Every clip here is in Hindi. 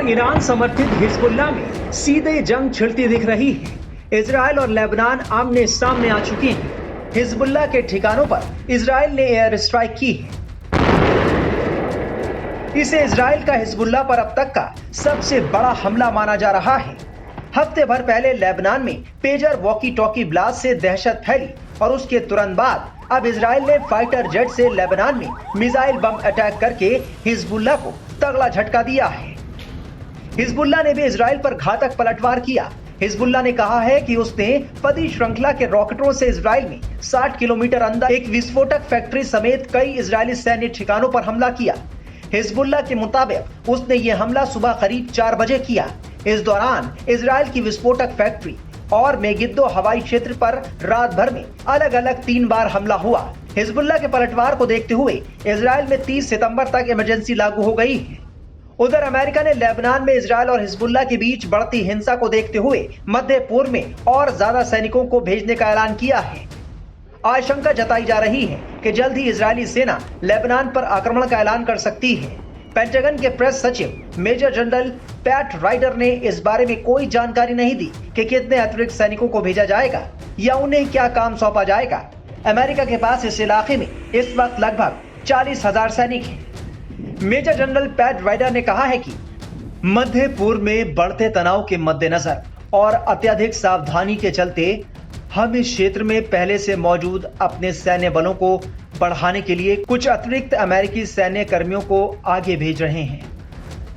और ईरान समर्थित हिजबुल्लाह में सीधे जंग छिड़ती दिख रही है। इजराइल और लेबनान आमने सामने आ चुके हैं। हिजबुल्लाह के ठिकानों पर इजराइल ने एयर स्ट्राइक की है। इसे इजराइल का हिजबुल्लाह पर अब तक का सबसे बड़ा हमला माना जा रहा है। हफ्ते भर पहले लेबनान में पेजर वॉकी टॉकी ब्लास्ट से दहशत फैली और उसके तुरंत बाद अब इजराइल ने फाइटर जेट से लेबनान में मिसाइल बम अटैक करके हिजबुल्लाह को तगड़ा झटका दिया है। हिजबुल्लाह ने भी इजराइल पर घातक पलटवार किया। हिजबुल्लाह ने कहा है कि उसने फदी श्रृंखला के रॉकेटों से इजराइल में 60 किलोमीटर अंदर एक विस्फोटक फैक्ट्री समेत कई इजरायली सैन्य ठिकानों पर हमला किया। हिजबुल्लाह के मुताबिक उसने ये हमला सुबह करीब 4 बजे किया। इस दौरान इजराइल की विस्फोटक फैक्ट्री और मेगिद्दो हवाई क्षेत्र पर रात भर में अलग अलग 3 बार हमला हुआ। हिजबुल्लाह के पलटवार को देखते हुए इजराइल में 30 सितंबर तक इमरजेंसी लागू हो गई है। उधर अमेरिका ने लेबनान में इजराइल और हिजबुल्लाह के बीच बढ़ती हिंसा को देखते हुए मध्य पूर्व में और ज्यादा सैनिकों को भेजने का ऐलान किया है। आशंका जताई जा रही है कि जल्द ही इजरायली सेना लेबनान पर आक्रमण का ऐलान कर सकती है। पेंटागन के प्रेस सचिव मेजर जनरल पैट राइडर ने इस बारे में कोई जानकारी नहीं दी कि कितने अतिरिक्त सैनिकों को भेजा जाएगा या उन्हें क्या काम सौंपा जाएगा। अमेरिका के पास इस इलाके में इस वक्त लगभग 40,000 सैनिक हैं। मेजर जनरल पैट राइडर ने कहा है कि मध्य पूर्व में बढ़ते तनाव के मद्देनजर और अत्यधिक सावधानी के चलते हम इस क्षेत्र में पहले से मौजूद अपने सैन्य बलों को बढ़ाने के लिए कुछ अतिरिक्त अमेरिकी सैन्य कर्मियों को आगे भेज रहे हैं।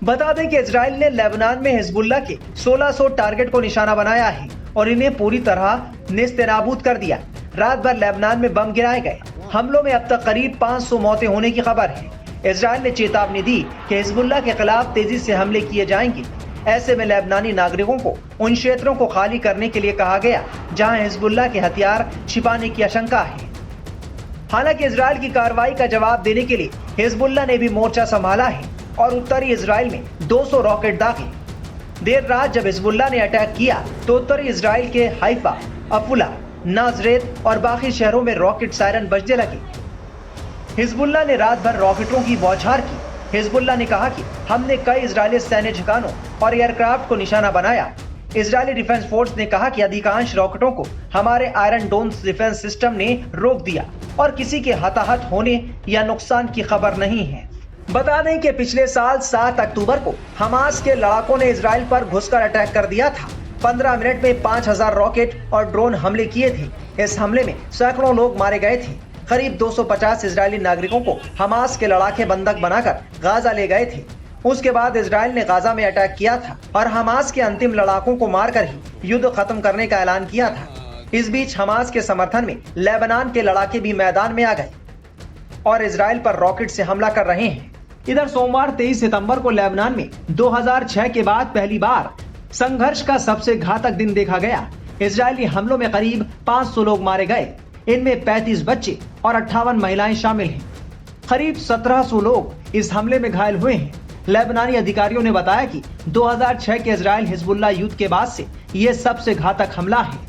बता दें कि इजराइल ने लेबनान में हिजबुल्लाह के 1600 टारगेट को निशाना बनाया है और इन्हें पूरी तरह नेस्तनाबूद कर दिया। रात भर लेबनान में बम गिराए गए। हमलों में अब तक करीब 500 मौतें होने की खबर है। इजराइल ने चेतावनी दी कि हिजबुल्लाह के खिलाफ तेजी से हमले किए जाएंगे। ऐसे में लेबनानी नागरिकों को उन क्षेत्रों को खाली करने के लिए कहा गया जहां हिजबुल्लाह के हथियार छिपाने की आशंका है। हालांकि इजराइल की कार्रवाई का जवाब देने के लिए हिजबुल्लाह ने भी मोर्चा संभाला है और उत्तरी इजराइल में 200 रॉकेट दागे। देर रात जब हिजबुल्लाह ने अटैक किया तो उत्तरी इजराइल के हाइफा, अफुला, नाजरेत और बाकी शहरों में रॉकेट सायरन बजने लगे। हिजबुल्लाह ने रात भर रॉकेटों की बौछार की। हिजबुल्लाह ने कहा कि हमने कई इजरायली सैन्य ठिकानों और एयरक्राफ्ट को निशाना बनाया। इजरायली डिफेंस फोर्स ने कहा कि अधिकांश रॉकेटों को हमारे आयरन डोम डिफेंस सिस्टम ने रोक दिया और किसी के हताहत होने या नुकसान की खबर नहीं है। बता दें कि पिछले साल 7 अक्टूबर को हमास के लड़ाकों ने इजराइल पर घुसकर अटैक कर दिया था। 15 मिनट में 5000 रॉकेट और ड्रोन हमले किए थे। इस हमले में सैकड़ों लोग मारे गए थे। करीब 250 इजरायली नागरिकों को हमास के लड़ाके बंधक बनाकर गाजा ले गए थे। उसके बाद इजराइल ने गाजा में अटैक किया था और हमास के अंतिम लड़ाकों को मारकर ही युद्ध खत्म करने का ऐलान किया था। इस बीच हमास के समर्थन में लेबनान के लड़ाके भी मैदान में आ गए और इजराइल पर रॉकेट से हमला कर रहे हैं। इधर सोमवार 23 सितंबर को लेबनान में 2006 के बाद पहली बार संघर्ष का सबसे घातक दिन देखा गया। इजरायली हमलों में करीब 500 लोग मारे गए। इनमें 35 बच्चे और 58 महिलाएं शामिल हैं। करीब 1700 लोग इस हमले में घायल हुए हैं। लेबनानी अधिकारियों ने बताया कि 2006 के इजराइल हिजबुल्लाह युद्ध के बाद से यह सबसे घातक हमला है।